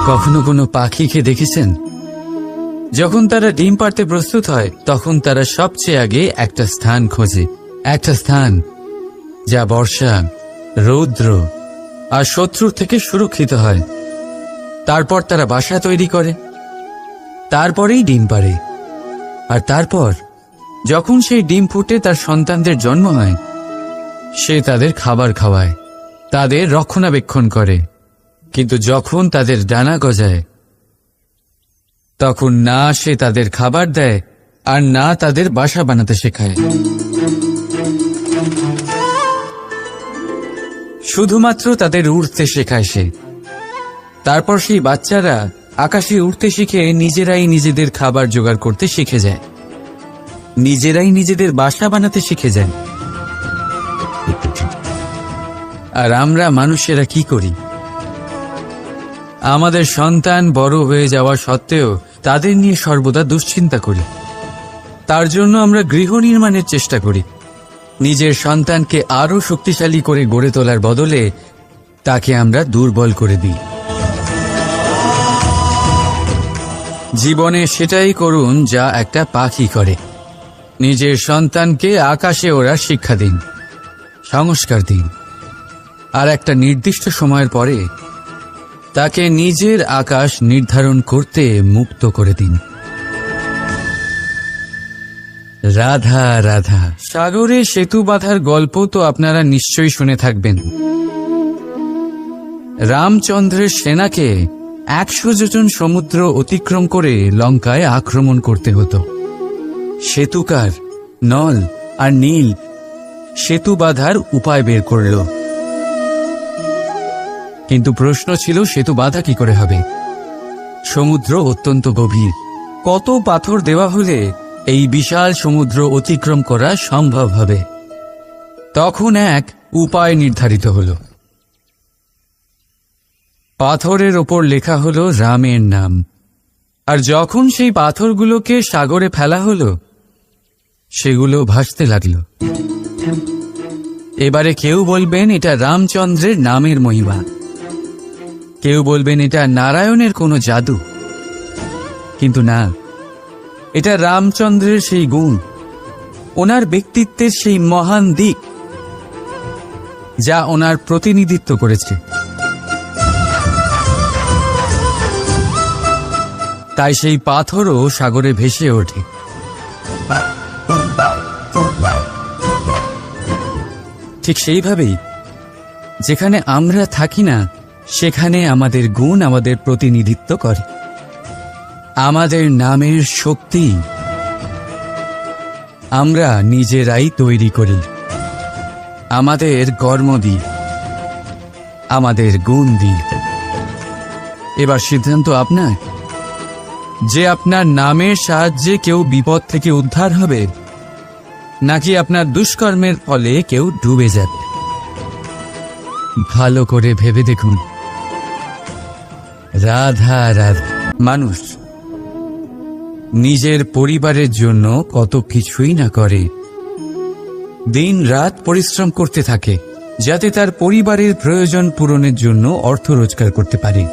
কখনো কোনো পাখিকে দেখেছেন? যখন তারা ডিম পাড়তে প্রস্তুত হয় তখন তারা সবচেয়ে আগে একটা স্থান খোঁজে, একটা স্থান যা বর্ষা, রৌদ্র আর শত্রুর থেকে সুরক্ষিত হয়। তারপর তারা বাসা তৈরি করে, তারপরেই ডিম পাড়ে। আর তারপর যখন সেই ডিম ফুটে তার সন্তানদের জন্ম হয়, সে তাদের খাবার খাওয়ায়, তাদের রক্ষণাবেক্ষণ করে। কিন্তু যখন তাদের ডানা গজায় তখন না সে তাদের খাবার দেয় আর না তাদের বাসা বানাতে শেখায়। শুধুমাত্র তাদের উড়তে শেখায় সে। তারপর সেই বাচ্চারা আকাশে উড়তে শিখে নিজেরাই নিজেদের খাবার জোগাড় করতে শিখে যায়, নিজেরাই নিজেদের বাসা বানাতে শিখে যায়। আর আমরা মানুষেরা কি করি? আমাদের সন্তান বড় হয়ে যাওয়া সত্ত্বেও তাদের নিয়ে সর্বদা দুশ্চিন্তা করি। তার জন্য আমরা গৃহ নির্মাণের চেষ্টা করি। নিজের সন্তানকে আরো শক্তিশালী করে গড়ে তোলার বদলে তাকে আমরা দুর্বল করে দিই। জীবনে সেটাই করুন যা একটা পাখি করে। নিজের সন্তানকে আকাশে ওড়ার শিক্ষা দিন, সংস্কার দিন, আর একটা নির্দিষ্ট সময়ের পরে তাকে নিজের আকাশ নির্ধারণ করতে মুক্ত করে দিন। রাধা রাধা। সাগরে সেতু বাঁধার গল্প তো আপনারা নিশ্চয়ই শুনে থাকবেন। রামচন্দ্রের সেনাকে 100 যোজন সমুদ্র অতিক্রম করে লঙ্কায় আক্রমণ করতে হতো। সেতুকার নল আর নীল সেতু বাঁধার উপায় বের করল, কিন্তু প্রশ্ন ছিল সেতু বাঁধা কি করে হবে? সমুদ্র অত্যন্ত গভীর। কত পাথর দেওয়া হলে এই বিশাল সমুদ্র অতিক্রম করা সম্ভব হবে? তখন এক উপায় নির্ধারিত হল। পাথরের ওপর লেখা হলো রামের নাম। আর যখন সেই পাথরগুলোকে সাগরে ফেলা হলো, সেগুলো ভাসতে লাগলো। এবারে কেউ বলবেন এটা রামচন্দ্রের নামের মহিমা, কেউ বলবেন এটা নারায়ণের কোনো জাদু। কিন্তু না, এটা রামচন্দ্রের সেই গুণ, ওনার ব্যক্তিত্বের সেই মহান দিক যা ওনার প্রতিনিধিত্ব করেছে। তাই সেই পাথরও সাগরে ভেসে ওঠে। ঠিক সেইভাবেই যেখানে আমরা থাকি না, সেখানে আমাদের গুণ আমাদের প্রতিনিধিত্ব করে। আমাদের নামের শক্তি আমরা নিজেরাই তৈরি করি, আমাদের কর্ম দিয়ে, আমাদের গুণ দিয়ে। এবার সিদ্ধান্ত আপনার যে আপনার নামের সাহায্যে কেউ বিপদ থেকে উদ্ধার হবে, নাকি আপনার দুষ্কর্মের ফলে কেউ ডুবে যাবে। ভালো করে ভেবে দেখুন। রাধা রাধা। মানুষ নিজের পরিবারের জন্য কত কিছুই না করে, দিন রাত পরিশ্রম করতে থাকে যাতে তার পরিবারের প্রয়োজন পূরণের জন্য অর্থ রোজগার করতে পারে।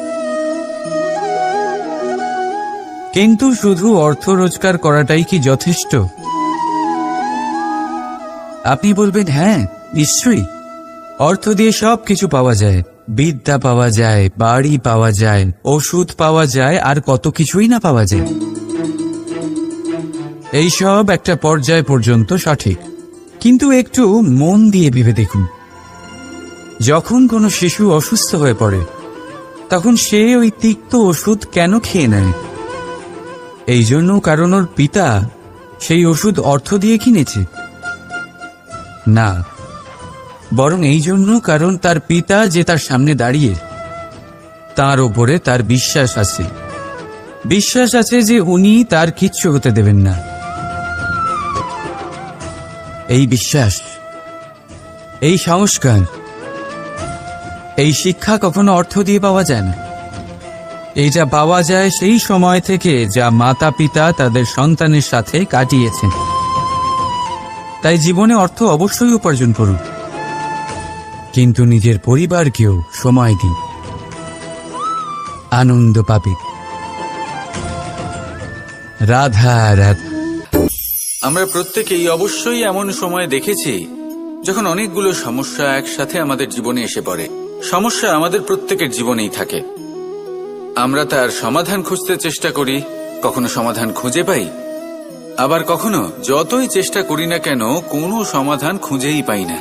কিন্তু শুধু অর্থ রোজগার করাটাই কি যথেষ্ট? আপনি বলবেন, হ্যাঁ নিশ্চয়ই, অর্থ দিয়ে সব কিছু পাওয়া যায়, বিদ্যা পাওয়া যায়, বাড়ি পাওয়া যায়, ওষুধ পাওয়া যায়, আর কত কিছুই না পাওয়া যায়। এইসব একটা পর্যায় পর্যন্ত সঠিক, কিন্তু একটু মন দিয়ে ভেবে দেখুন। যখন কোনো শিশু অসুস্থ হয়ে পড়ে, তখন সে ওই তিক্ত ওষুধ কেন খেয়ে নেয়? এই জন্য কারণ ওর পিতা সেই ওষুধ অর্থ দিয়ে কিনেছে? না, বরং এই জন্য কারণ তার পিতা যে তার সামনে দাঁড়িয়ে, তার ওপরে তার বিশ্বাস আছে। বিশ্বাস আছে যে উনি তার কিচ্ছু হতে দেবেন না। এই বিশ্বাস, এই সংস্কার, এই শিক্ষা কখনো অর্থ দিয়ে পাওয়া যায় না। এইটা পাওয়া যায় সেই সময় থেকে যা মাতা পিতা তাদের সন্তানের সাথে কাটিয়েছেন। তাই জীবনে অর্থ অবশ্যই উপার্জন করুন, কিন্তু নিজের পরিবারকেও সময় দিন। আনন্দ পাবে। রাধা রাধা। আমরা প্রত্যেকেই অবশ্যই এমন সময় দেখেছি যখন অনেকগুলো সমস্যা একসাথে আমাদের জীবনে এসে পড়ে। সমস্যা আমাদের প্রত্যেকের জীবনেই থাকে। আমরা তার সমাধান খুঁজতে চেষ্টা করি, কখনো সমাধান খুঁজে পাই, আবার কখনো যতই চেষ্টা করি না কেন কোনো সমাধান খুঁজেই পাই না।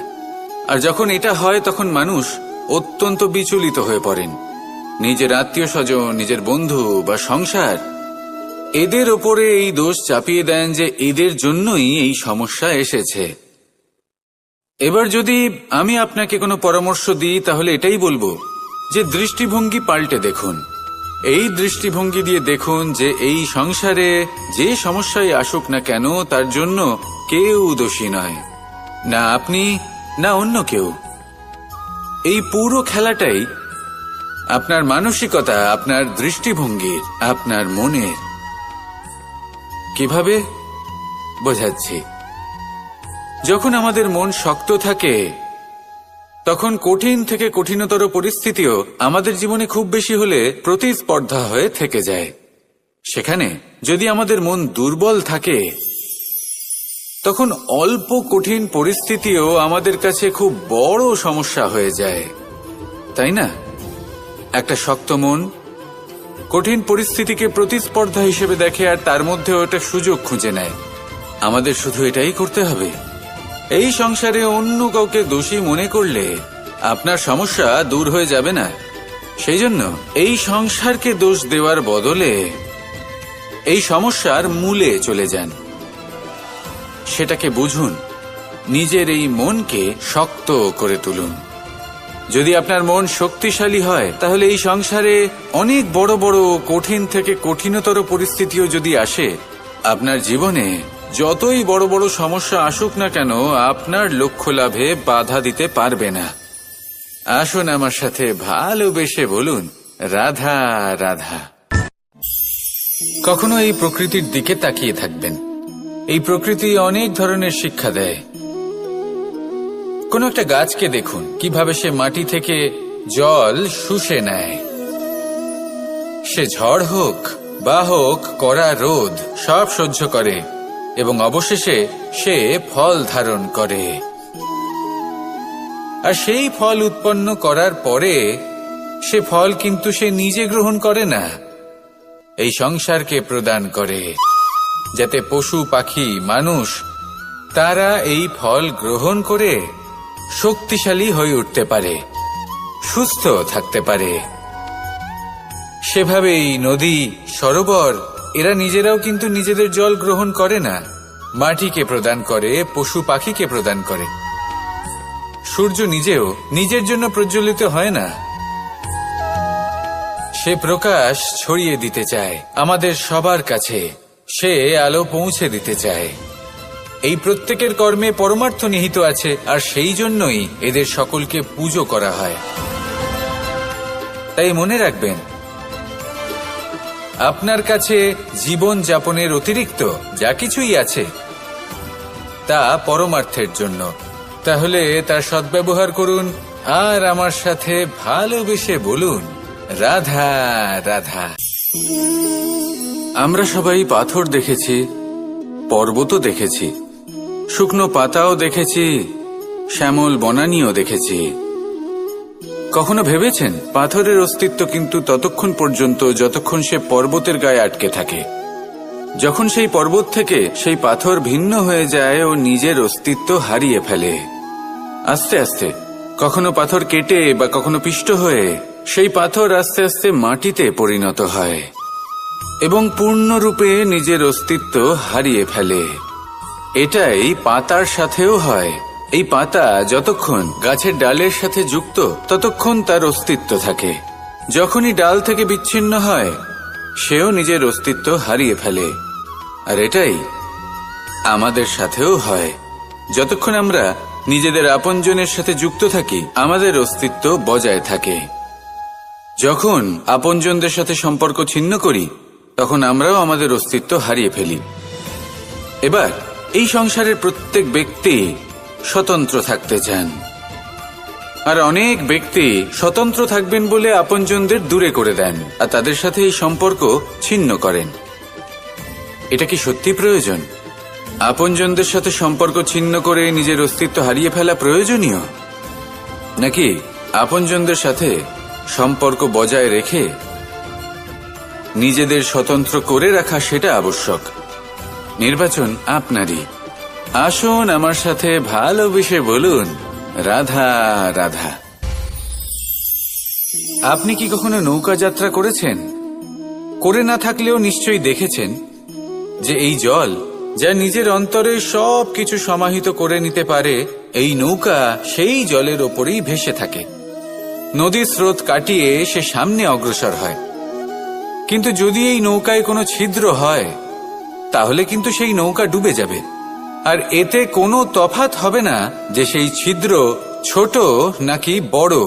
আর যখন এটা হয় তখন মানুষ অত্যন্ত বিচলিত হয়ে পড়েন। নিজের আত্মীয় স্বজন, নিজের বন্ধু বা সংসার, এদের ওপরে এই দোষ চাপিয়ে দেন যে এদের জন্যই এই সমস্যা এসেছে। এবার যদি আমি আপনাকে কোনো পরামর্শ দিই তাহলে এটাই বলবো যে দৃষ্টিভঙ্গি পাল্টে দেখুন। এই দৃষ্টিভঙ্গি দিয়ে দেখুন যে এই সংসারে যে সমস্যায় আসুক না কেন তার জন্য কেউ দোষী নয়, না আপনি না অন্য কেউ। এই পুরো খেলাটাই আপনার মানসিকতা, আপনার দৃষ্টিভঙ্গির, আপনার মনের। কিভাবে বোঝাচ্ছি? যখন আমাদের মন শক্ত থাকে তখন কঠিন থেকে কঠিনতর পরিস্থিতিও আমাদের জীবনে খুব বেশি হলে প্রতিস্পর্ধা হয়ে থেকে যায়। সেখানে যদি আমাদের মন দুর্বল থাকে তখন অল্প কঠিন পরিস্থিতিও আমাদের কাছে খুব বড় সমস্যা হয়ে যায়, তাই না? একটা শক্ত মন কঠিন পরিস্থিতিকে প্রতিস্পর্ধা হিসেবে দেখে আর তার মধ্যে ওটা সুযোগ খুঁজে নেয়। আমাদের শুধু এটাই করতে হবে। এই সংসারে অন্য কাউকে দোষী মনে করলে আপনার সমস্যা দূর হয়ে যাবে না। সেই জন্য এই সংসারকে দোষ দেওয়ার বদলে এই সমস্যার মূলে চলে যান, সেটাকে বুঝুন, নিজের এই মনকে শক্ত করে তুলুন। যদি আপনার মন শক্তিশালী হয় তাহলে এই সংসারে অনেক বড় বড় কঠিন থেকে কঠিনতর পরিস্থিতিও যদি আসে, আপনার জীবনে যতই বড় বড় সমস্যা আসুক না কেন আপনার লক্ষ্য লাভে বাধা দিতে পারবে না। আসুন আমার সাথে ভালোবেসে বলুন, রাধা রাধা। কখনো এই প্রকৃতির দিকে তাকিয়ে থাকবেন। এই প্রকৃতি অনেক ধরনের শিক্ষা দেয়। কোন একটা গাছকে দেখুন কিভাবে সে মাটি থেকে জল শুষে নেয়। সে ঝড় হোক বা হোক কড়া রোদ সব সহ্য করে এবং অবশেষে সে ফল ধারণ করে। আর সেই ফল উৎপন্ন করার পরে সে ফল কিন্তু সে নিজে গ্রহণ করে না, এই সংসারকে প্রদান করে, যাতে পশু পাখি মানুষ তারা এই ফল গ্রহণ করে শক্তিশালী হয়ে উঠতে পারে, সুস্থ থাকতে পারে। সেভাবেই নদী, সরোবর এরা নিজেরাও কিন্তু নিজেদের জল গ্রহণ করে না, মাটিকে প্রদান করে, পশু পাখিকে প্রদান করে। সূর্য নিজেও নিজের জন্য প্রজ্বলিত হয় না, সে প্রকাশ ছড়িয়ে দিতে চায় আমাদের সবার কাছে, সে আলো পৌঁছে দিতে চায়। এই প্রত্যেকের কর্মে পরমার্থ নিহিত আছে, আর সেই জন্যই এদের সকলকে পুজো করা হয়। তাই মনে রাখবেন, আপনার কাছে জীবন যাপনের অতিরিক্ত যা কিছুই আছে তা পরমার্থের জন্য। তাহলে তার সদ্ব্যবহার করুন আর আমার সাথে ভালোবেসে বলুন, রাধা রাধা। আমরা সবাই পাথর দেখেছি, পর্বতও দেখেছি, শুকনো পাতাও দেখেছি, শ্যামল বনানীও দেখেছি। কখনো ভেবেছেন পাথরের অস্তিত্ব কিন্তু ততক্ষণ পর্যন্ত যতক্ষণ সে পর্বতের গায়ে আটকে থাকে। যখন সেই পর্বত থেকে সেই পাথর ভিন্ন হয়ে যায় ও নিজের অস্তিত্ব হারিয়ে ফেলে। আস্তে আস্তে কখনো পাথর কেটে বা কখনো পিষ্ট হয়ে সেই পাথর আস্তে আস্তে মাটিতে পরিণত হয় এবং পূর্ণরূপে নিজের অস্তিত্ব হারিয়ে ফেলে। এটাই পাতার সাথেও হয়। এই পাতা যতক্ষণ গাছের ডালের সাথে যুক্ত ততক্ষণ তার অস্তিত্ব থাকে। যখনই ডাল থেকে বিচ্ছিন্ন হয় সেও নিজের অস্তিত্ব হারিয়ে ফেলে। আর এটাই আমাদের সাথেও হয়। যতক্ষণ আমরা নিজেদের আপনজনের সাথে যুক্ত থাকি আমাদের অস্তিত্ব বজায় থাকে। যখন আপনজনদের সাথে সম্পর্ক ছিন্ন করি তখন আমরাও আমাদের অস্তিত্ব হারিয়ে ফেলি। এবার এই সংসারের প্রত্যেক ব্যক্তি স্বতন্ত্র থাকতে চান, আর অনেক ব্যক্তি স্বতন্ত্র থাকবেন বলে আপনজনদের দূরে করে দেন আর তাদের সাথে এই সম্পর্ক ছিন্ন করেন। এটা কি সত্যি প্রয়োজন? আপনজনদের সাথে সম্পর্ক ছিন্ন করে নিজের অস্তিত্ব হারিয়ে ফেলা প্রয়োজনীয়, নাকি আপনজনদের সাথে সম্পর্ক বজায় রেখে নিজেদের স্বতন্ত্র করে রাখা সেটা আবশ্যক? নির্বাচন আপনারই। আসুন আমার সাথে ভালোবেসে বলুন, রাধা রাধা। আপনি কি কখনো নৌকা যাত্রা করেছেন? করে না থাকলেও নিশ্চয়ই দেখেছেন যে এই জল যা নিজের অন্তরে সব কিছু সমাহিত করে নিতে পারে, এই নৌকা সেই জলের ওপরেই ভেসে থাকে। নদীর স্রোত কাটিয়ে সে সামনে অগ্রসর হয়। কিন্তু যদি এই নৌকায় কোনো ছিদ্র হয় তাহলে কিন্তু সেই নৌকা ডুবে যাবে। আর এতে কোনো তফাৎ হবে না যে সেই ছিদ্র ছোট নাকি বড়,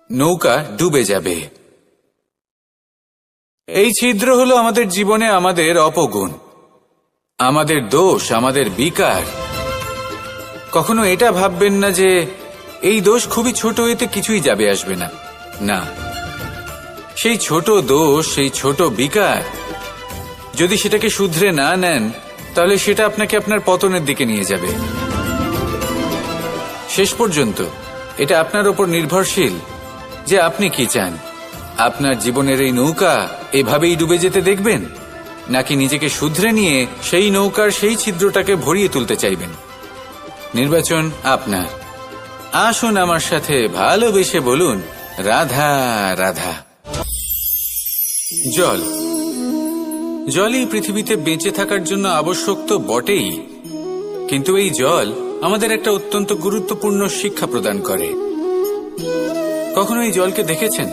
নৌকা ডুবে যাবে। এই ছিদ্র হলো আমাদের জীবনে আমাদের অপগুণ, আমাদের দোষ, আমাদের বিকার। কখনো এটা ভাববেন না যে এই দোষ খুবই ছোট, এতে কিছুই যাবে আসবে না। না, সেই ছোট দোষ, সেই ছোট বিকার যদি সেটাকে শুধরে না নেন তাহলে সেটা আপনাকে আপনার পতনের দিকে নিয়ে যাবে। শেষ পর্যন্ত এটা আপনার উপর নির্ভরশীল যে আপনি কি চান। আপনার জীবনের এই নৌকা এভাবেই ডুবে যেতে দেখবেন, নাকি নিজেকে শুধরে নিয়ে সেই নৌকার সেই ছিদ্রটাকে ভরিয়ে তুলতে চাইবেন? নির্বাচন আপনার। আসুন আমার সাথে ভালোবেসে বলুন, রাধা রাধা। জল, জলই পৃথিবীতে বেঁচে থাকার জন্য আবশ্যক তো বটেই, কিন্তু এই জল আমাদের একটা অত্যন্ত গুরুত্বপূর্ণ শিক্ষা প্রদান করে। কখনো এই জলকে দেখেছেন?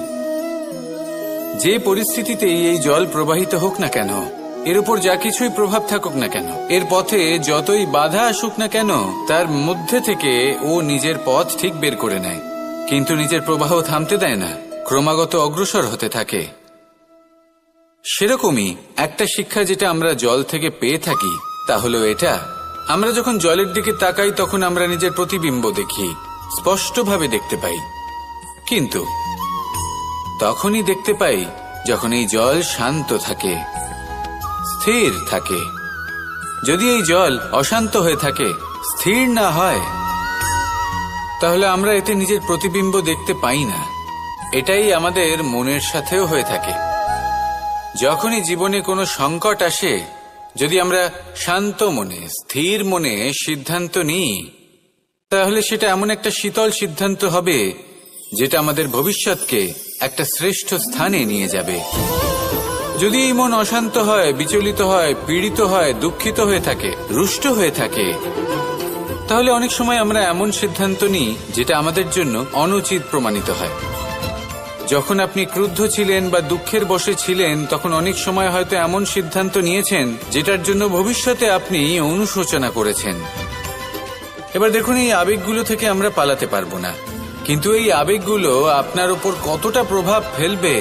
যে পরিস্থিতিতেই এই জল প্রবাহিত হোক না কেন, এর উপর যা কিছুই প্রভাব থাকুক না কেন, এর পথে যতই বাধা আসুক না কেন, তার মধ্যে থেকে ও নিজের পথ ঠিক বের করে নেয়, কিন্তু নিজের প্রবাহ থামতে দেয় না, ক্রমাগত অগ্রসর হতে থাকে। সেরকমই একটা শিক্ষা যেটা আমরা জল থেকে পেয়ে থাকি তা হলো এটা, আমরা যখন জলের দিকে তাকাই তখন আমরা নিজের প্রতিবিম্ব দেখি, স্পষ্টভাবে দেখতে পাই। কিন্তু তখনই দেখতে পাই যখন এই জল শান্ত থাকে, স্থির থাকে। যদি এই জল অশান্ত হয়ে থাকে, স্থির না হয়, তাহলে আমরা এতে নিজের প্রতিবিম্ব দেখতে পাই না। এটাই আমাদের মনের সাথেও হয়ে থাকে। যখনই জীবনে কোনো সংকট আসে, যদি আমরা শান্ত মনে, স্থির মনে সিদ্ধান্ত নিই, তাহলে সেটা এমন একটা শীতল সিদ্ধান্ত হবে যেটা আমাদের ভবিষ্যৎকে একটা শ্রেষ্ঠ স্থানে নিয়ে যাবে। যদি এই মন অশান্ত হয়, বিচলিত হয়, পীড়িত হয়, দুঃখিত হয়ে থাকে, রুষ্ট হয়ে থাকে, তাহলে অনেক সময় আমরা এমন সিদ্ধান্ত নিই যেটা আমাদের জন্য অনুচিত প্রমাণিত হয়। যখন আপনি ক্রুদ্ধ ছিলেন বা দুঃখের বশে ছিলেন, তখন অনেক সময় হয়তো এমন সিদ্ধান্ত নিয়েছেন যেটার জন্য ভবিষ্যতে আপনি অনুশোচনা করেছেন। এবার দেখুন, এই আবেগগুলো থেকে আমরা পালাতে পারবো না, কিন্তু এই আবেগগুলো আপনার উপর কতটা প্রভাব ফেলবে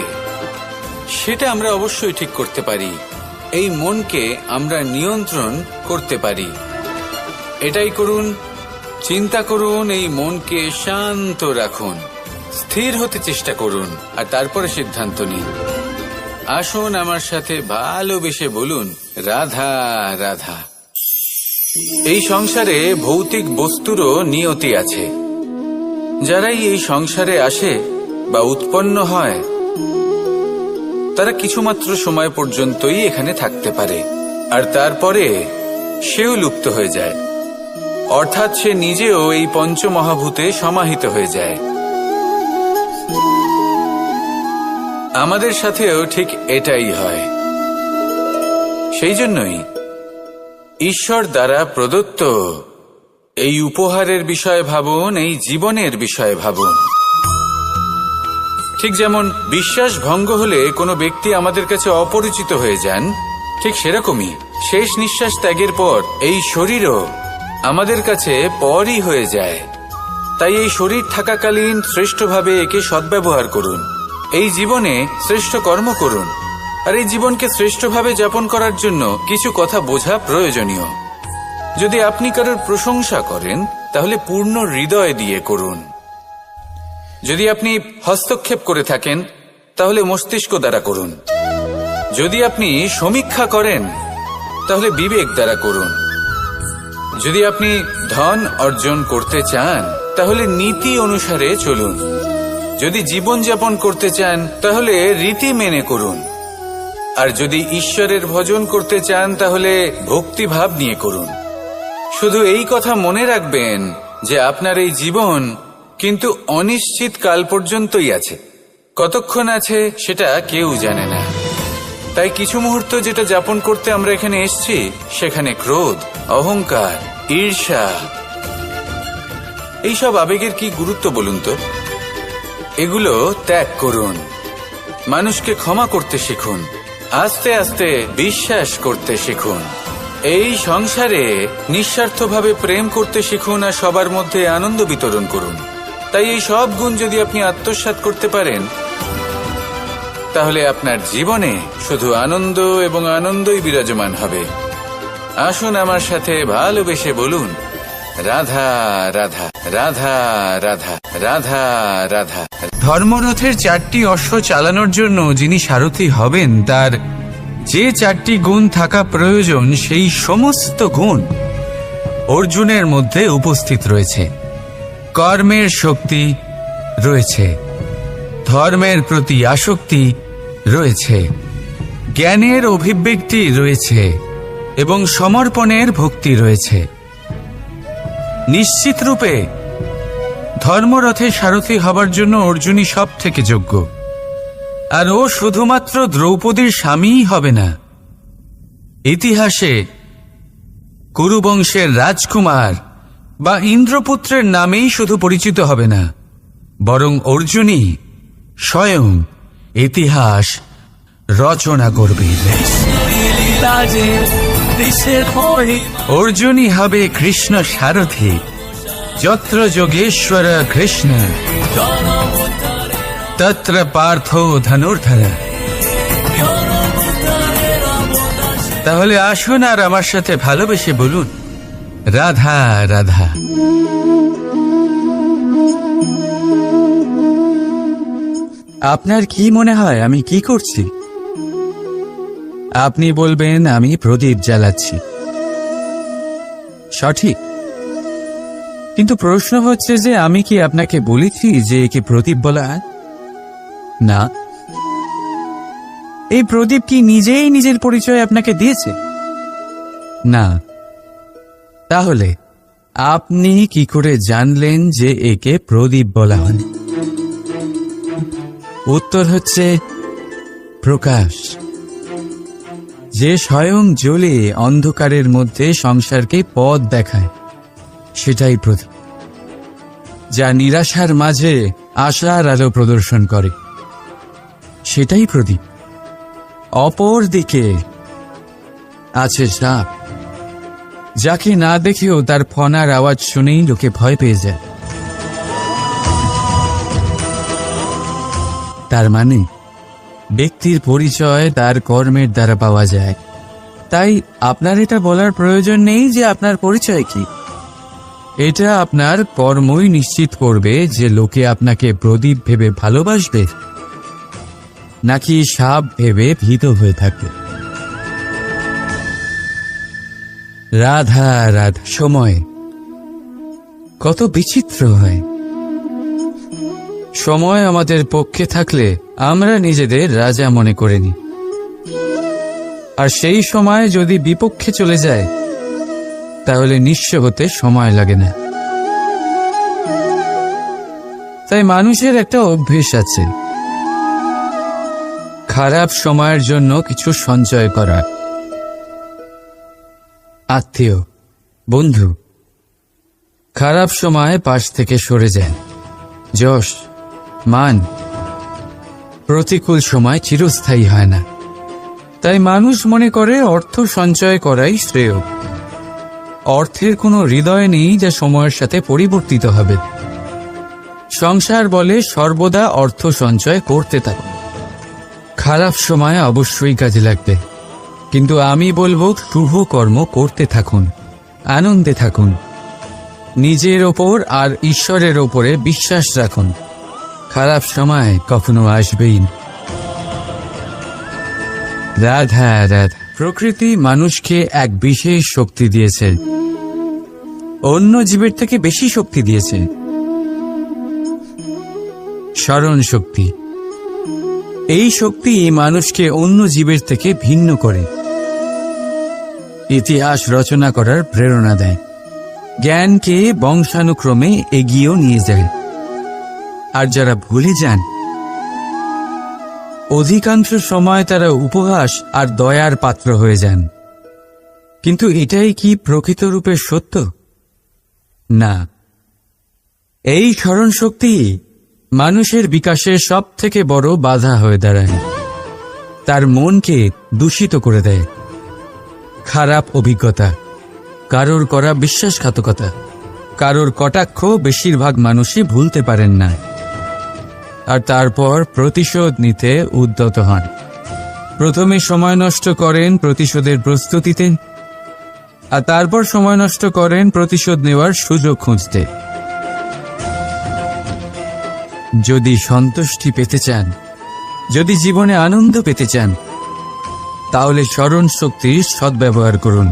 সেটা আমরা অবশ্যই ঠিক করতে পারি। এই মনকে আমরা নিয়ন্ত্রণ করতে পারি। এটাই করুন, চিন্তা করুন, এই মনকে শান্ত রাখুন, স্থির হতে চেষ্টা করুন, আর তারপরে সিদ্ধান্ত নিন। আসুন আমার সাথে ভালোবেসে বলুন, রাধা রাধা। এই সংসারে ভৌতিক বস্তুরও নিয়তি আছে। যারাই এই সংসারে আসে বা উৎপন্ন হয়, তারা কিছুমাত্র সময় পর্যন্তই এখানে থাকতে পারে, আর তারপরে সেও লুপ্ত হয়ে যায়, অর্থাৎ সে নিজেও এই পঞ্চমহাভূতে সমাহিত হয়ে যায়। আমাদের সাথেও ঠিক এটাই হয়। সেই জন্যই ঈশ্বর দ্বারা প্রদত্ত এই উপহারের বিষয়ে ভাবুন, এই জীবনের বিষয়ে ভাবুন। ঠিক যেমন বিশ্বাস ভঙ্গ হলে কোনো ব্যক্তি আমাদের কাছে অপরিচিত হয়ে যান, ঠিক সেরকমই শেষ নিঃশ্বাস ত্যাগের পর এই শরীরও আমাদের কাছে পরই হয়ে যায়। তাই এই শরীর থাকাকালীন শ্রেষ্ঠভাবে একে সদ্ব্যবহার করুন, এই জীবনে শ্রেষ্ঠ কর্ম করুন, আর এই জীবনকে শ্রেষ্ঠভাবে যাপন করার জন্য কিছু কথা বোঝা প্রয়োজনীয়। যদি আপনি কারোর প্রশংসা করেন তাহলে পূর্ণ হৃদয় দিয়ে করুন, যদি আপনি হস্তক্ষেপ করে থাকেন তাহলে মস্তিষ্ক দ্বারা করুন। যদি আপনি সমীক্ষা করেন তাহলে বিবেক দ্বারা করুন। যদি আপনি ধন অর্জন করতে চান তাহলে নীতি অনুসারে চলুন। যদি জীবনযাপন করতে চান তাহলে রীতি মেনে করুন। আর যদি ঈশ্বরের ভজন করতে চান তাহলে ভক্তিভাব নিয়ে করুন। শুধু এই কথা মনে রাখবেন যে আপনার এই জীবন কিন্তু অনিশ্চিত কাল পর্যন্তই আছে। কতক্ষণ আছে সেটা কেউ জানে না। তাই কিছু মুহূর্ত যেটা যাপন করতে আমরা এখানে এসেছি, সেখানে ক্রোধ, অহংকার, ঈর্ষা, এইসব আবেগের কি গুরুত্ব বলুন তো? এগুলো ত্যাগ করুন। মানুষকে ক্ষমা করতে শিখুন। আস্তে আস্তে বিশ্বাস করতে শিখুন। এই সংসারে নিঃস্বার্থভাবে প্রেম করতে শিখুন আর সবার মধ্যে আনন্দ বিতরণ করুন। তাই এই সব গুণ যদি আপনি আত্মসাৎ করতে পারেন তাহলে আপনার জীবনে শুধু আনন্দ এবং আনন্দই বিরাজমান হবে। আসুন আমার সাথে ভালোবেসে বলুন, রাধা রাধা রাধা রাধা রাধা রাধা। ধর্মরথের 4টি অশ্ব চালানোর জন্য যিনি সারথি হবেন তার যে 4টি গুণ থাকা প্রয়োজন, সেই সমস্ত গুণ অর্জুনের মধ্যে উপস্থিত রয়েছে। কর্মের শক্তি রয়েছে, ধর্মের প্রতি আসক্তি রয়েছে, জ্ঞানের অভিব্যক্তি রয়েছে এবং সমর্পণের ভক্তি রয়েছে। নিশ্চিত রূপে ধর্মরথে সারথি হবার জন্য অর্জুনই সব থেকে যোগ্য। আর ও শুধুমাত্র দ্রৌপদীর স্বামীই হবে না, ইতিহাসে কুরুবংশের রাজকুমার বা ইন্দ্রপুত্রের নামেই শুধু পরিচিত হবে না, বরং অর্জুনই স্বয়ং ইতিহাস রচনা করবে। অর্জুনই হবে কৃষ্ণ সারথি। যত্র যোগেশ্বর কৃষ্ণ তত্র পার্থ ধনুর্ধর। তাহলে আসুন আর আমার সাথে ভালোবেসে বলুন, রাধা রাধা। আপনার কি মনে হয় আমি কি করছি? আপনি বলবেন আমি প্রদীপ জ্বালাচ্ছি। সঠিক, কিন্তু প্রশ্ন হচ্ছে যে আমি কি আপনাকে বলেছি যে একে প্রদীপ বলা হয়? না। এই প্রদীপ কি নিজেই নিজের পরিচয় আপনাকে দিয়েছে? না। তাহলে আপনি কি করে জানলেন যে একে প্রদীপ বলা হয়? উত্তর হচ্ছে প্রকাশ, যে স্বয়ং জ্বলে অন্ধকারের মধ্যে সংসারকে পথ দেখায়, সেটাই প্রদীপ। যা নিরাশার মাঝে আশার আলো প্রদর্শন করে, সেটাই প্রদীপ। অপর দিকে আছে সাপ, যাকে না দেখেও তার ফনার আওয়াজ শুনেই লোকে ভয় পেয়ে যায়। তার মানে ব্যক্তির পরিচয় তার কর্মের দ্বারা পাওয়া যায়। তাই আপনার এটা বলার প্রয়োজন নেই যে আপনার পরিচয় কি। এটা আপনার কর্মই নিশ্চিত করবে যে লোকে আপনাকে প্রদীপ ভেবে ভালোবাসবে নাকি সাপ ভেবে ভীত হয়ে থাকবে। রাধা রাধা। সময় কত বিচিত্র হয়। সময় আমাদের পক্ষে থাকলে আমরা নিজেদের রাজা মনে করে নিই, আর সেই সময় যদি বিপক্ষে চলে যায় তাহলে নিঃস্ব হতে সময় লাগে না। তাই মানুষের একটা অভ্যেস আছে, খারাপ সময়ের জন্য কিছু সঞ্চয় করা। আত্মীয়, বন্ধু খারাপ সময় পাশ থেকে সরে যায়। যশ, মান প্রতিকূল সময় চিরস্থায়ী হয় না। তাই মানুষ মনে করে অর্থ সঞ্চয় করাই শ্রেয়। অর্থের কোনো হৃদয় নেই যা সময়ের সাথে পরিবর্তিত হবে। সংসার বলে সর্বদা অর্থ সঞ্চয় করতে থাকো। খারাপ সময় অবশ্যই কাজে লাগবে, কিন্তু আমি বলবো শুভ কর্ম করতে থাকুন, আনন্দে থাকুন, নিজের ওপর আর ঈশ্বরের ওপরে বিশ্বাস রাখুন। খারাপ সময় কখনো আসবেই না। রাধা রাধা। প্রকৃতি মানুষকে এক বিশেষ শক্তি দিয়েছে, অন্য জীবের থেকে বেশি শক্তি দিয়েছে। স্মরণ শক্তি। এই শক্তি মানুষকে অন্য জীবের থেকে ভিন্ন করে, ইতিহাস রচনা করার প্রেরণা দেয়, জ্ঞানকে বংশানুক্রমে এগিয়েও নিয়ে যায়। আর যারা ভুলে যান, অধিকাংশ সময় তারা উপহাস আর দয়ার পাত্র হয়ে যান। কিন্তু এটাই কি প্রকৃতরূপে সত্য? না। এই স্মরণ শক্তি মানুষের বিকাশের সব থেকে বড় বাধা হয়ে দাঁড়ায়। তার মনকে দূষিত করে দেয়। খারাপ অভিজ্ঞতা, কারোর করা বিশ্বাসঘাতকতা, কারোর কটাক্ষ বেশিরভাগ মানুষই ভুলতে পারেন না। আর তারপর প্রতিশোধ নিতে উদ্যত হন। প্রথমে সময় নষ্ট করেন প্রতিশোধের প্রস্তুতিতে, আর তারপর সময় নষ্ট করেন প্রতিশোধ নেওয়ার সুযোগ খুঁজতে। যদি সন্তুষ্টি পেতে চান, যদি জীবনে আনন্দ পেতে চান, তাহলে স্মরণ শক্তির সদ্ব্যবহার করুন।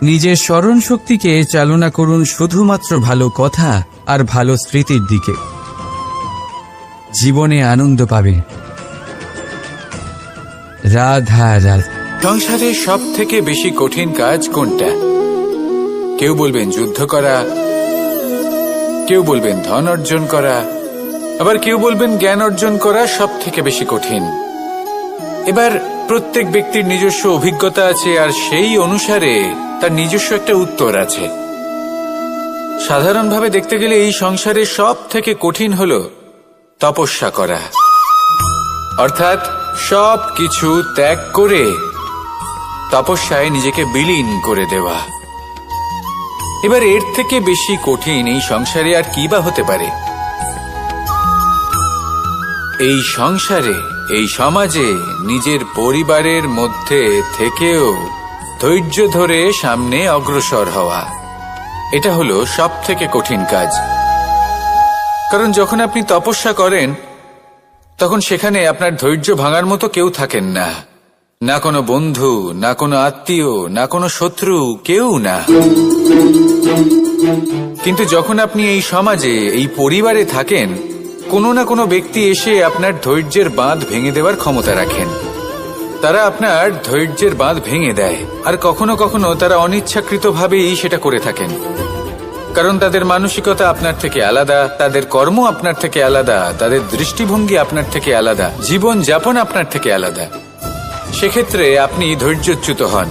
নিজের স্মরণ শক্তিকে চালনা করুন শুধুমাত্র ভালো কথা আর ভালো স্মৃতির দিকে। জীবনে আনন্দ পাবে। রাধা রাধা। সংসারে সব থেকে বেশি কঠিন কাজ কোনটা? কেউ বলবেন যুদ্ধ করা, কেউ বলবেন ধন অর্জন করা, আবার কেউ বলবেন জ্ঞান অর্জন করা সব থেকে বেশি কঠিন। এবার প্রত্যেক ব্যক্তির নিজস্ব অভিজ্ঞতা আছে, আর সেই অনুসারে তার নিজস্ব একটা উত্তর আছে। সাধারণভাবে দেখতে গেলে এই সংসারে সব থেকে কঠিন হলো তপস্যা করা, অর্থাৎ সব কিছু ত্যাগ করে তপস্যায় নিজেকে বিলীন করে দেওয়া। এবার এর থেকে বেশি কঠিন এই সংসারে আর কি বা হতে পারে? এই সংসারে, এই সমাজে, নিজের পরিবারের মধ্যে থেকেও ধৈর্য ধরে সামনে অগ্রসর হওয়া, এটা হলো সব থেকে কঠিন কাজ। কারণ যখন আপনি তপস্যা করেন, তখন সেখানে আপনার ধৈর্য ভাঙার মতো কেউ থাকেন না, না কোনো বন্ধু, না কোনো আত্মীয়, না কোনো শত্রু, কেউ না। কিন্তু যখন আপনি এই সমাজে, এই পরিবারে থাকেন, কোনো না কোনো ব্যক্তি এসে আপনার ধৈর্যের বাঁধ ভেঙে দেওয়ার ক্ষমতা রাখেন। তারা আপনার ধৈর্যের বাঁধ ভেঙে দেয়, আর কখনো কখনো তারা অনিচ্ছাকৃতভাবেই সেটা করে থাকেন। কারণ তাদের মানসিকতা আপনার থেকে আলাদা, তাদের কর্ম আপনার থেকে আলাদা, তাদের দৃষ্টিভঙ্গি আপনার থেকে আলাদা, জীবন যাপন আপনার থেকে আলাদা। সেক্ষেত্রে আপনি ধৈর্যচ্যুত হন,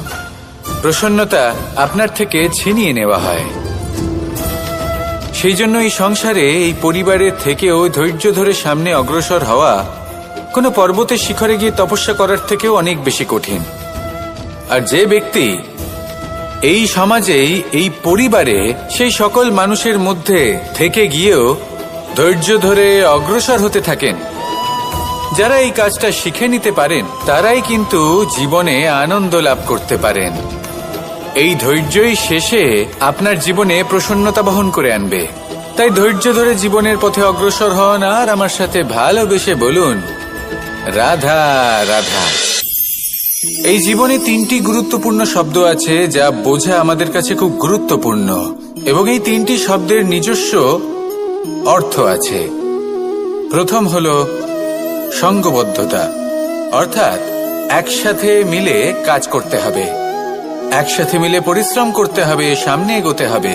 প্রসন্নতা আপনার থেকে ছিনিয়ে নেওয়া হয়। সেই জন্য এই সংসারে, এই পরিবারের থেকেও ধৈর্য ধরে সামনে অগ্রসর হওয়া কোনো পর্বতের শিখরে গিয়ে তপস্যা করার থেকেও অনেক বেশি কঠিন। আর যে ব্যক্তি এই সমাজেই, এই পরিবারে, সেই সকল মানুষের মধ্যে থেকে গিয়েও ধৈর্য ধরে অগ্রসর হতে থাকেন, যারা এই কাজটা শিখে নিতে পারেন, তারাই কিন্তু জীবনে আনন্দ লাভ করতে পারেন। এই ধৈর্যই শেষে আপনার জীবনে প্রসন্নতা বহন করে আনবে। তাই ধৈর্য ধরে জীবনের পথে অগ্রসর হন, আর আমার সাথে ভালোবেসে বলুন রাধা রাধা। এই জীবনে তিনটি গুরুত্বপূর্ণ শব্দ আছে, যা বোঝা আমাদের কাছে খুব গুরুত্বপূর্ণ, এবং এই তিনটি শব্দের নিজস্ব অর্থ আছে। প্রথম হলো সঙ্গবদ্ধতা, অর্থাৎ একসাথে মিলে কাজ করতে হবে, একসাথে মিলে পরিশ্রম করতে হবে, সামনে এগোতে হবে।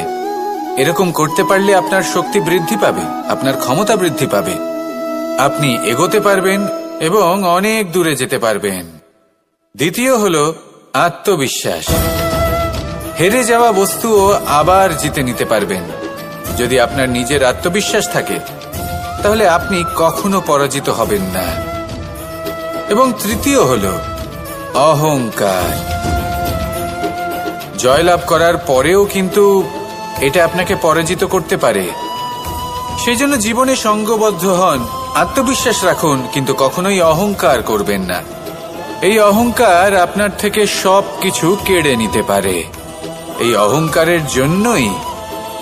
এরকম করতে পারলে আপনার শক্তি বৃদ্ধি পাবে, আপনার ক্ষমতা বৃদ্ধি পাবে, আপনি এগোতে পারবেন এবং অনেক দূরে যেতে পারবেন। দ্বিতীয় হলো আত্মবিশ্বাস। হেরে যাওয়া বস্তুও আবার জিতে নিতে পারবেন। যদি আপনার নিজের আত্মবিশ্বাস থাকে, তাহলে আপনি কখনো পরাজিত হবেন না। এবং তৃতীয় হলো অহংকার। জয়লাভ করার পরেও কিন্তু এটা আপনাকে পরাজিত করতে পারে। সেই জন্য জীবনে সঙ্গবদ্ধ হন, আত্মবিশ্বাস রাখুন, কিন্তু কখনোই অহংকার করবেন না। এই অহংকার আপনার থেকে সবকিছু কেড়ে নিতে পারে। এই অহংকারের জন্যই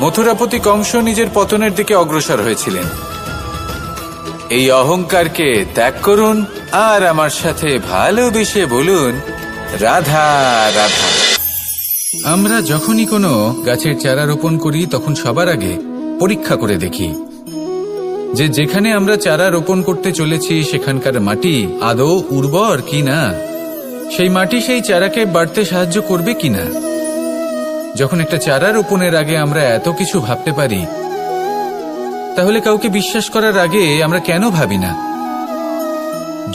মথুরাপতি কংস নিজের পতনের দিকে অগ্রসর হয়েছিলেন। এই অহংকারকে ত্যাগ করুন আর আমার সাথে ভালোবেসে বলুন, রাধা রাধা। আমরা যখনই কোনো গাছের চারা রোপণ করি তখন সবার আগে পরীক্ষা করে দেখি যে যেখানে আমরা চারা রোপণ করতে চলেছি সেখানকার মাটি আদৌ উর্বর কিনা, সেই মাটি সেই চারাকে বাড়তে সাহায্য করবে কিনা। যখন একটা চারা রোপণের আগে আমরা এত কিছু ভাবতে পারি, তাহলে কাউকে বিশ্বাস করার আগে আমরা কেন ভাবি না?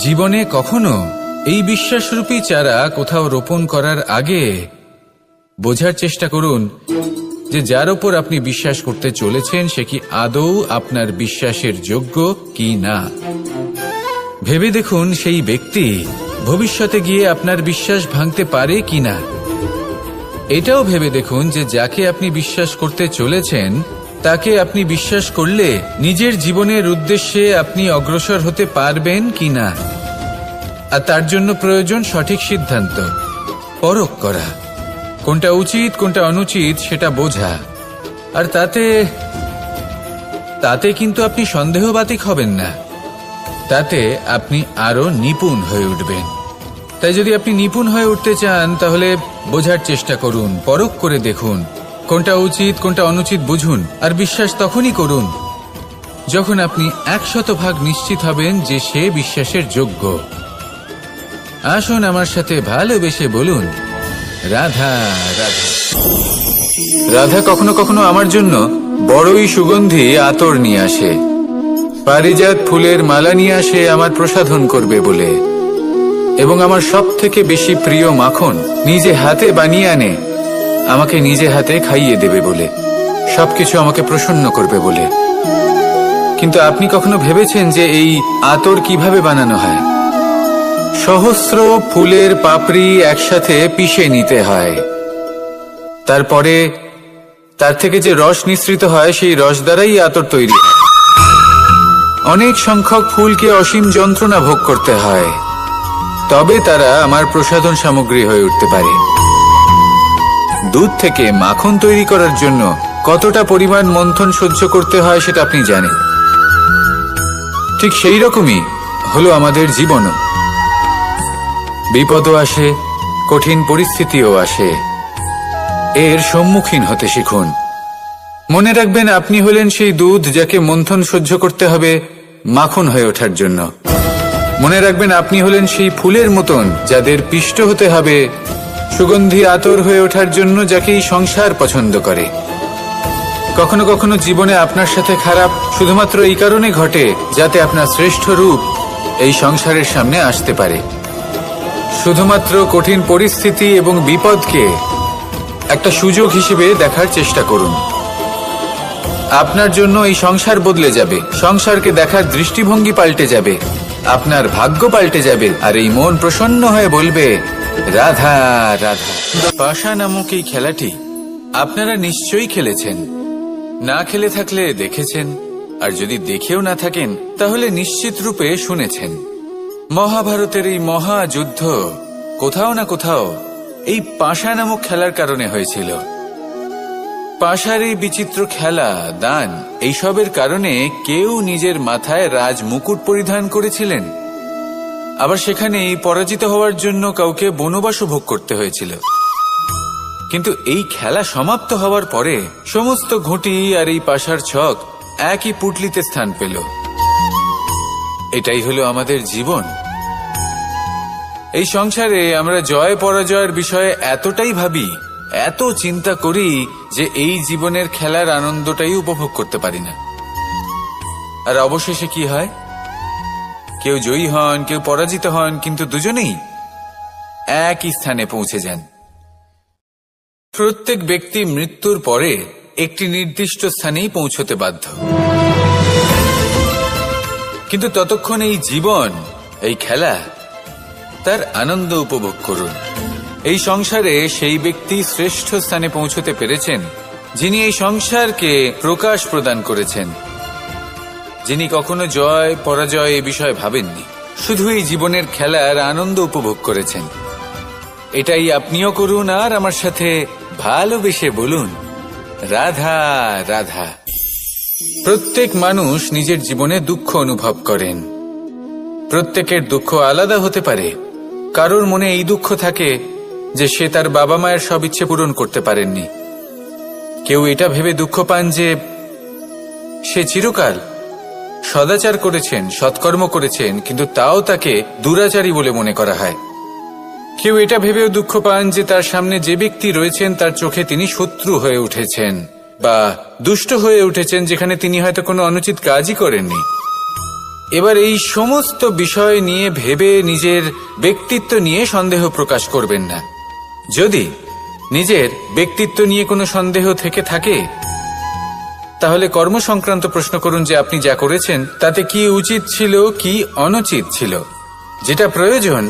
জীবনে কখনো এই বিশ্বাসরূপী চারা কোথাও রোপণ করার আগে বোঝার চেষ্টা করুন যে যার ওপর আপনি বিশ্বাস করতে চলেছেন সে কি আদৌ আপনার বিশ্বাসের যোগ্য কি না। ভেবে দেখুন সেই ব্যক্তি ভবিষ্যতে গিয়ে আপনার বিশ্বাস ভাঙতে পারে কিনা। এটাও ভেবে দেখুন যে যাকে আপনি বিশ্বাস করতে চলেছেন তাকে আপনি বিশ্বাস করলে নিজের জীবনের উদ্দেশ্যে আপনি অগ্রসর হতে পারবেন কিনা। আর তার জন্য প্রয়োজন সঠিক সিদ্ধান্ত, পরখ করা, কোনটা উচিত কোনটা অনুচিত সেটা বোঝা। আর তাতে কিন্তু আপনি সন্দেহবাতিক হবেন না, তাতে আপনি আরো নিপুণ হয়ে উঠবেন। তাই যদি আপনি নিপুণ হয়ে উঠতে চান তাহলে বোঝার চেষ্টা করুন, পরখ করে দেখুন, কোনটা উচিত কোনটা অনুচিত বুঝুন। আর বিশ্বাস তখনই করুন যখন আপনি 100% নিশ্চিত হবেন যে সে বিশ্বাসের যোগ্য। আসুন আমার সাথে ভালোবেসে বলুন, রাধা রাধা। রাধা কখনো কখনো আমার জন্য বড়ই সুগন্ধি আতর নিয়ে আসে, পারিজাত ফুলের মালা নিয়ে আসে আমার প্রসাধন করবে বলে, এবং আমার সব থেকে বেশি প্রিয় মাখন নিজে হাতে বানিয়ে আনে আমাকে নিজে হাতে খাইয়ে দেবে বলে, সবকিছু আমাকে প্রসন্ন করবে বলে। কিন্তু আপনি কখনো ভেবেছেন যে এই আতর কিভাবে বানানো হয়? সহস্র ফুলের পাপড়ি একসাথে পিষে নিতে হয়, তারপরে তার থেকে যে রস নিঃসৃত হয় সেই রস দ্বারাই আতর তৈরি হয়। অনেক সংখ্যক ফুলকে অসীম যন্ত্রণা ভোগ করতে হয়, তবে তারা আমার প্রসাধন সামগ্রী হয়ে উঠতে পারে। দুধ থেকে মাখন তৈরি করার জন্য কতটা পরিমাণ মন্থন সহ্য করতে হয় সেটা আপনি জানেন। ঠিক সেই রকমই হলো আমাদের জীবনও। বিপদও আসে, কঠিন পরিস্থিতিও আসে, এর সম্মুখীন হতে শিখুন। মনে রাখবেন আপনি হলেন সেই দুধ যাকে মন্থন সহ্য করতে হবে মাখন হয়ে ওঠার জন্য। মনে রাখবেন আপনি হলেন সেই ফুলের মতন যাদের পিষ্ট হতে হবে সুগন্ধি আতর হয়ে ওঠার জন্য, যাকে এই সংসার পছন্দ করে। কখনো কখনো জীবনে আপনার সাথে খারাপ শুধুমাত্র এই কারণে ঘটে যাতে আপনার শ্রেষ্ঠ রূপ এই সংসারের সামনে আসতে পারে। শুধুমাত্র কঠিন পরিস্থিতি এবং বিপদকে একটা সুযোগ হিসেবে দেখার চেষ্টা করুন। আপনার জন্য এই সংসার বদলে যাবে, সংসারকে দেখার দৃষ্টিভঙ্গি পাল্টে যাবে, আপনার ভাগ্য পাল্টে যাবে, আর এই মন প্রসন্ন হয়ে বলবে, রাধা রাধা। পাশা নামক এই খেলাটি আপনারা নিশ্চয়ই খেলেছেন, না খেলে থাকলে দেখেছেন, আর যদি দেখেও না থাকেন তাহলে নিশ্চিত রূপে শুনেছেন। মহাভারতের এই মহাযুদ্ধ কোথাও না কোথাও এই পাশা নামক খেলার কারণে হয়েছিল। পাশার এই বিচিত্র খেলা, দান, এইসবের কারণে কেউ নিজের মাথায় রাজ মুকুট পরিধান করেছিলেন, আবার সেখানেই পরাজিত হওয়ার জন্য কাউকে বনবাসও ভোগ করতে হয়েছিল। কিন্তু এই খেলা সমাপ্ত হওয়ার পরে সমস্ত ঘুঁটি আর এই পাশার ছক একই পুটলিতে স্থান পেল। এটাই হলো আমাদের জীবন। এই সংসারে আমরা জয় পরাজয়ের বিষয়ে এতটাই ভাবি, এত চিন্তা করি যে এই জীবনের খেলার আনন্দটাই উপভোগ করতে পারি না। আর অবশেষে কি হয়? কেউ জয়ী হন, কেউ পরাজিত হন, কিন্তু দুজনেই একই স্থানে পৌঁছে যান। প্রত্যেক ব্যক্তি মৃত্যুর পরে একটি নির্দিষ্ট স্থানেই পৌঁছতে বাধ্য, কিন্তু ততক্ষণ এই জীবন, এই খেলা, তার আনন্দ উপভোগ করুন। এই সংসারে সেই ব্যক্তি শ্রেষ্ঠ স্থানে পৌঁছতে পেরেছেন যিনি এই সংসারকে প্রকাশ প্রদান করেছেন, যিনি কখনো জয় পরাজয় এ বিষয়ে ভাবেননি, শুধু এই জীবনের খেলার আনন্দ উপভোগ করেছেন। এটাই আপনিও করুন আর আমার সাথে ভালোবেসে বলুন, রাধা রাধা। প্রত্যেক মানুষ নিজের জীবনে দুঃখ অনুভব করেন। প্রত্যেকের দুঃখ আলাদা হতে পারে। কারোর মনে এই দুঃখ থাকে যে সে তার বাবা মায়ের সব ইচ্ছে পূরণ করতে পারেননি। কেউ এটা ভেবে দুঃখ পান যে সে চিরকাল সদাচার করেছেন, সৎকর্ম করেছেন, কিন্তু তাও তাকে দুরাচারী বলে মনে করা হয়। কেউ এটা ভেবেও দুঃখ পান যে তার সামনে যে ব্যক্তি রয়েছেন তার চোখে তিনি শত্রু হয়ে উঠেছেন বা দুষ্ট হয়ে উঠেছেন, যেখানে তিনি হয়তো কোনো অনুচিত কাজই করেননি। এবার এই সমস্ত বিষয় নিয়ে ভেবে নিজের ব্যক্তিত্ব নিয়ে সন্দেহ প্রকাশ করবেন না। যদি নিজের ব্যক্তিত্ব নিয়ে কোনো সন্দেহ থেকে থাকে, তাহলে কর্ম সংক্রান্ত প্রশ্ন করুন যে আপনি যা করেছেন তাতে কি উচিত ছিল, কি অনুচিত ছিল। যেটা প্রয়োজন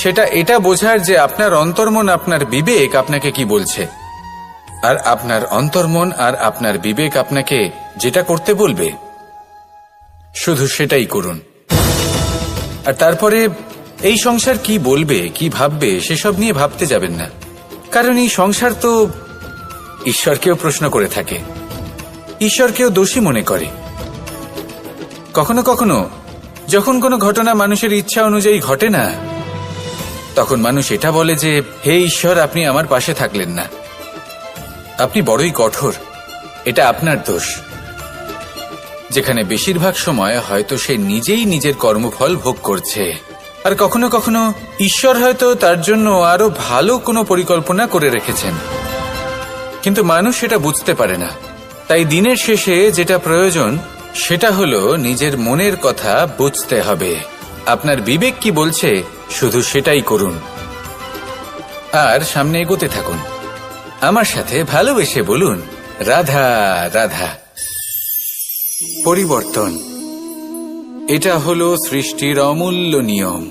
সেটা এটা বোঝার যে আপনার অন্তর্মন, আপনার বিবেক আপনাকে কি বলছে, আর আপনার অন্তর্মন আর আপনার বিবেক আপনাকে যেটা করতে বলবে শুধু সেটাই করুন। আর তারপরে এই সংসার কি বলবে, কি ভাববে সেসব নিয়ে ভাবতে যাবেন না। কারণ এই সংসার তো ঈশ্বরকেও প্রশ্ন করে থাকে, ঈশ্বরকেও দোষী মনে করে। কখনো কখনো যখন কোনো ঘটনা মানুষের ইচ্ছা অনুযায়ী ঘটে না, তখন মানুষ এটা বলে যে হে ঈশ্বর, আপনি আমার পাশে থাকলেন না, আপনি বড়ই কঠোর, এটা আপনার দোষ। যেখানে বেশিরভাগ সময় হয়তো সে নিজেই নিজের কর্মফল ভোগ করছে। আর কখনো কখনো ঈশ্বর হয়তো তার জন্য আরো ভালো কোনো পরিকল্পনা করে রেখেছেন, কিন্তু মানুষ সেটা বুঝতে পারে না। তাই দিনের শেষে যেটা প্রয়োজন সেটা হলো নিজের মনের কথা বুঝতে হবে। আপনার বিবেক কি বলছে শুধু সেটাই করুন, আর সামনে এগোতে থাকুন। আমার সাথে ভালোবেসে বলুন, রাধা রাধা। পরিবর্তন, এটা হলো সৃষ্টির অমূল্য নিয়ম।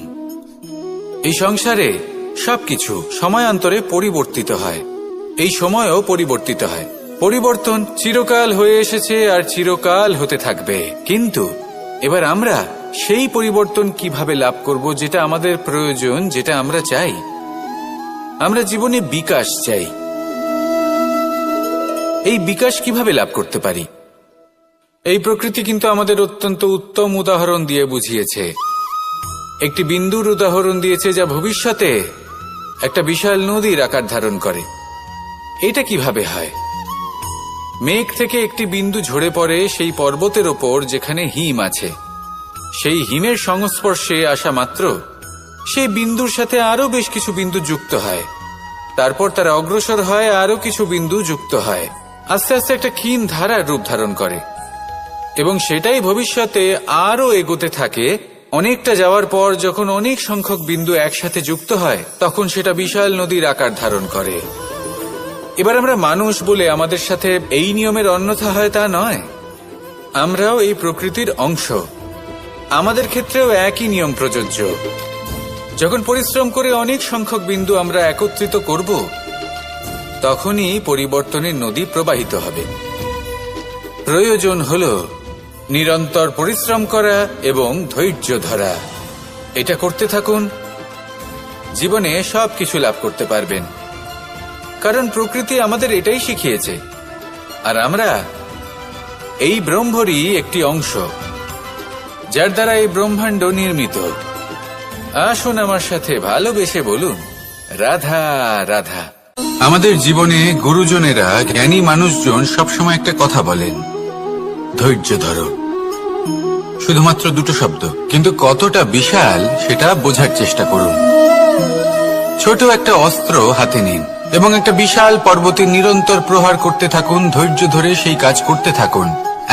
এই সংসারে সবকিছু সময়ান্তরে পরিবর্তিত হয়, এই সময়ও পরিবর্তিত হয়। পরিবর্তন চিরকাল হয়ে এসেছে আর চিরকাল হতে থাকবে। কিন্তু এবার আমরা সেই পরিবর্তন কিভাবে লাভ করব, যেটা আমাদের প্রয়োজন, যেটা আমরা চাই। আমরা জীবনে বিকাশ চাই। এই বিকাশ কিভাবে লাভ করতে পারি? এই প্রকৃতি কিন্তু আমাদের অত্যন্ত উত্তম উদাহরণ দিয়ে বুঝিয়েছে। একটি বিন্দুর উদাহরণ দিয়েছে যা ভবিষ্যতে একটা বিশাল নদীর আকার ধারণ করে। এটা কিভাবে হয়? মেঘ থেকে একটি বিন্দু ঝরে পড়ে সেই পর্বতের ওপর যেখানে হিম আছে। সেই হিমের সংস্পর্শে আসা মাত্র সেই বিন্দুর সাথে আরো বেশ কিছু বিন্দু যুক্ত হয়। তারপর তারা অগ্রসর হয়, আরো কিছু বিন্দু যুক্ত হয়, আস্তে আস্তে একটা ক্ষীণ ধারার রূপ ধারণ করে, এবং সেটাই ভবিষ্যতে আরো এগোতে থাকে। অনেকটা যাওয়ার পর যখন অনেক সংখ্যক বিন্দু একসাথে যুক্ত হয়, তখন সেটা বিশাল নদীর আকার ধারণ করে। এবার আমরা মানুষ বলে আমাদের সাথে এই নিয়মের অন্যথা হয় তা নয়। আমরাও এই প্রকৃতির অংশ, আমাদের ক্ষেত্রেও একই নিয়ম প্রযোজ্য। যখন পরিশ্রম করে অনেক সংখ্যক বিন্দু আমরা একত্রিত করব, তখনই পরিবর্তনের নদী প্রবাহিত হবে। প্রয়োজন হল নিরন্তর পরিশ্রম করা এবং ধৈর্য ধরা। এটা করতে থাকুন, জীবনে সবকিছু লাভ করতে পারবেন। কারণ প্রকৃতি আমাদের এটাই শিখিয়েছে, আর আমরা এই ব্রহ্মরই একটি অংশ, যার দ্বারা এই ব্রহ্মাণ্ড নির্মিত। আসুন আমার সাথে ভালোবেসে বলুন, রাধা রাধা। আমাদের জীবনে গুরুজনেরা, জ্ঞানী মানুষজন সবসময় একটা কথা বলেন, ধৈর্য ধরো। শুধুমাত্র দুটো শব্দ, কিন্তু কতটা বিশাল সেটা বোঝার চেষ্টা করুন। ছোট একটা অস্ত্র হাতে নিন এবং একটা বিশাল পর্বতে নিরন্তর প্রহার করতে থাকুন। ধৈর্য ধরে সেই কাজ করতে থাকুন।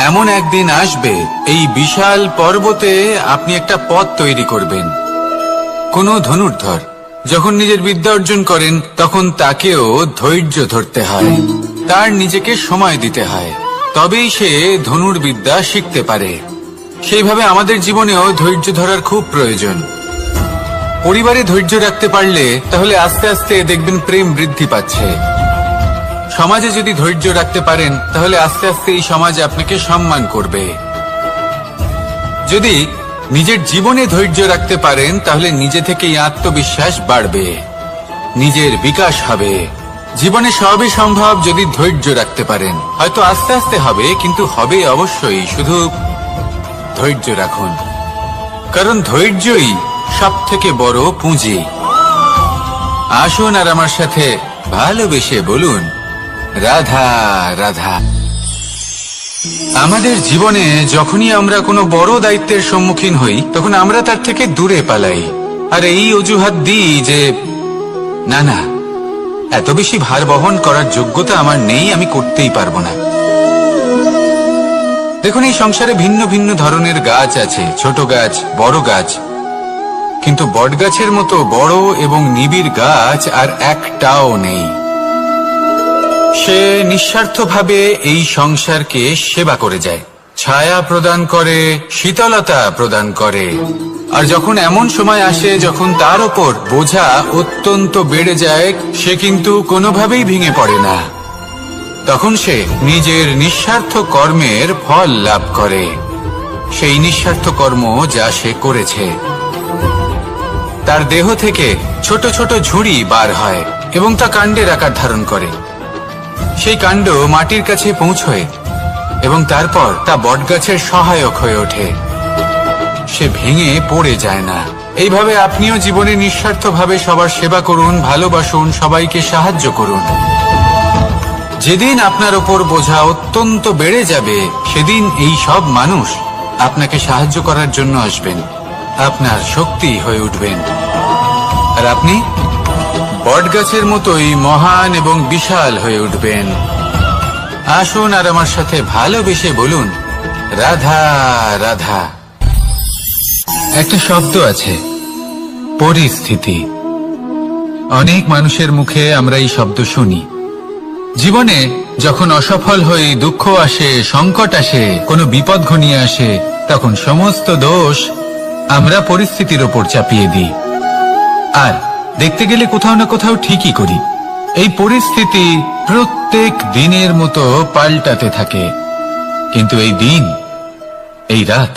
এমন একদিন আসবে, এই বিশাল পর্বতে আপনি একটা পথ তৈরি করবেন। কোনো ধনুর্ধর যখন নিজের বিদ্যা অর্জন করেন, তখন তাকেও ধৈর্য ধরতে হয়, তার নিজেকে সময় দিতে হয়, তবেই সে ধনুর্বিদ্যা শিখতে পারে। সেইভাবে আমাদের জীবনেও ধৈর্য ধরার খুব প্রয়োজন। পরিবারে ধৈর্য রাখতে পারলে তাহলে আস্তে আস্তে দেখবেন প্রেম বৃদ্ধি পাচ্ছে। সমাজে যদি ধৈর্য রাখতে পারেন, তাহলে আস্তে আস্তে এই সমাজ আপনাকে সম্মান করবে। যদি নিজের জীবনে ধৈর্য রাখতে পারেন, তাহলে নিজে থেকেই আত্মবিশ্বাস বাড়বে, নিজের বিকাশ হবে, জীবনে সবই সম্ভব যদি ধৈর্য রাখতে পারেন। হয়তো আস্তে আস্তে হবে, কিন্তু হবে অবশ্যই। শুধু ধৈর্য রাখুন, কারণ ধৈর্যই সব থেকে বড় পুঁজি। আসুন আর আমার সাথে ভালোবেসে বলুন, রাধা রাধা। আমাদের জীবনে যখনই আমরা কোনো বড় দায়িত্বের সম্মুখীন হই, তখন আমরা তার থেকে দূরে পালাই, আর এই অজুহাত দিই যে না না, এত বেশি ভার বহন করার যোগ্যতা আমার নেই, আমি করতেই পারবো না। দেখুন, এই সংসারে ভিন্ন ভিন্ন ধরনের গাছ আছে, ছোট গাছ, বড় গাছ, কিন্তু বটগাছের মতো বড় এবং নিবিড় গাছ আর একটাও নেই। সে নিঃস্বার্থভাবে এই সংসারকে সেবা করে যায়, ছায়া প্রদান করে, শীতলতা প্রদান করে। আর যখন এমন সময় আসে যখন তার ওপর বোঝা অত্যন্ত বেড়ে যায়, সে কিন্তু কোনোভাবেই ভেঙে পড়ে না। তখন সে নিজের নিঃস্বার্থ কর্মের ফল লাভ করে, সেই নিঃস্বার্থ কর্ম যা সে করেছে। তার দেহ থেকে ছোট ছোট ঝুড়ি বার হয় এবং তা কাণ্ডের আকার ধারণ করে। সেই কাণ্ড মাটির কাছে পৌঁছয় এবং তারপর তা বটগাছের সহায়ক হয়ে ওঠে। সে ভেঙে পড়ে যায় না। এইভাবে আপনিও জীবনে নিঃস্বার্থভাবে সবার সেবা করুন, ভালোবাসুন, সবাইকে সাহায্য করুন। যেদিন আপনার ওপর বোঝা অত্যন্ত বেড়ে যাবে, সেদিন এই সব মানুষ আপনাকে সাহায্য করার জন্য আসবেন, আপনার শক্তি হয়ে উঠবেন, আর আপনি বটগাছের মতোই মহান এবং বিশাল হয়ে উঠবেন। আসুন আর আমার সাথে ভালোবেসে বলুন, রাধা রাধা। একটা শব্দ আছে, পরিস্থিতি। অনেক মানুষের মুখে আমরা এই শব্দ শুনি। জীবনে যখন অসফল হয়ে দুঃখ আসে, সংকট আসে, কোনো বিপদ ঘনিয়ে আসে, তখন সমস্ত দোষ আমরা পরিস্থিতির ওপর চাপিয়ে দিই, আর দেখতে গেলে কোথাও না কোথাও ঠিকই করি। এই পরিস্থিতি প্রত্যেক দিনের মতো পাল্টাতে থাকে, কিন্তু এই দিন, এই রাত,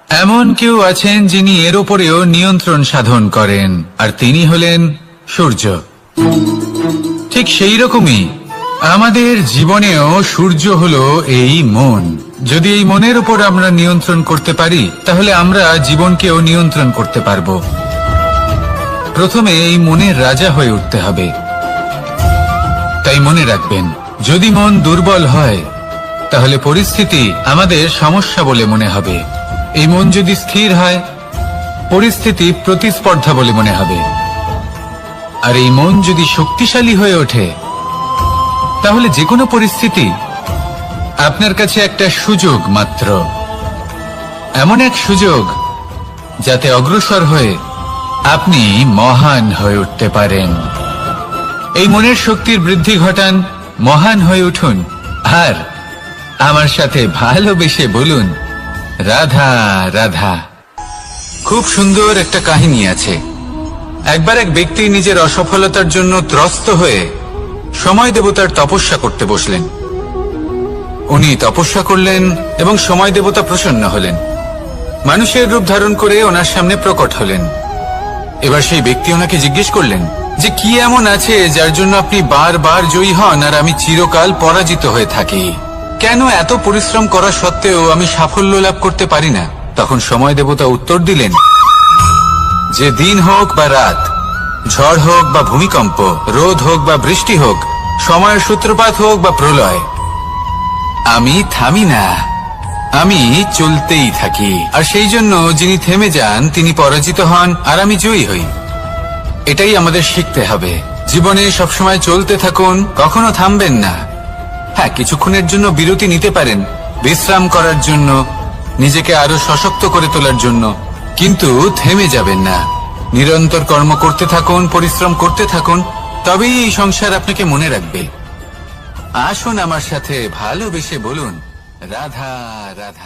এমন কেউ আছেন যিনি এর ওপরেও নিয়ন্ত্রণ সাধন করেন, আর তিনি হলেন সূর্য। ঠিক সেই রকমই আমাদের জীবনেও সূর্য হলো এই মন। যদি এই মনের উপর আমরা নিয়ন্ত্রণ করতে পারি, তাহলে আমরা জীবনকেও নিয়ন্ত্রণ করতে পারবো। প্রথমে এই মনের রাজা হয়ে উঠতে হবে। তাই মনে রাখবেন, যদি মন দুর্বল হয়, তাহলে পরিস্থিতি আমাদের সমস্যা বলে মনে হবে। এই মন যদি স্থির হয়, পরিস্থিতি প্রতিস্পর্ধা বলে মনে হবে। আর এই মন যদি শক্তিশালী হয়ে ওঠে, তাহলে যে কোনো পরিস্থিতি আপনার কাছে একটা সুযোগ মাত্র, এমন এক সুযোগ যাতে অগ্রসর হয়ে আপনি মহান হয়ে উঠতে পারেন। এই মনের শক্তির বৃদ্ধি ঘটান, মহান হয়ে উঠুন, আর আমার সাথে ভালোবেসে বলুন, রাধা রাধা। খুব সুন্দর একটা কাহিনী আছে। একবার এক ব্যক্তি নিজের অসফলতার জন্য ত্রস্ত হয়ে সময় দেবতার তপস্যা করতে বসলেন। উনি তপস্যা করলেন এবং সময় দেবতা প্রসন্ন হলেন, মানুষের রূপ ধারণ করে ওনার সামনে প্রকট হলেন। এবার সেই ব্যক্তি ওনাকে জিজ্ঞেস করলেন যে কি এমন আছে যার জন্য আপনি বারবার জয়ী হন আর আমি চিরকাল পরাজিত হয়ে থাকি? কেন এত পরিশ্রম করা সত্ত্বেও আমি সাফল্য লাভ করতে পারি না? তখন সময় দেবতা উত্তর দিলেন যে দিন হোক বা রাত, ঝড় হোক বা ভূমিকম্প, রোদ হোক বা বৃষ্টি হোক, সময়ের সূত্রপাত হোক বা প্রলয়, আমি থামি না, আমি চলতেই থাকি। আর সেই জন্য যিনি থেমে যান তিনি পরাজিত হন আর আমি জয়ী হই। এটাই আমাদের শিখতে হবে। জীবনে সবসময় চলতে থাকুন, কখনো থামবেন না। হ্যাঁ, কিছুক্ষণের জন্য বিরতি নিতে পারেন, বিশ্রাম করার জন্য, নিজেকে আরো সশক্ত করে তোলার জন্য, কিন্তু থেমে যাবেন না। নিরন্তর কর্ম করতে থাকুন, পরিশ্রম করতে থাকুন, তবেই এই সংসার আপনাকে মনে রাখবে। আসুন আমার সাথে ভালোবেসে বলুন, রাধা রাধা।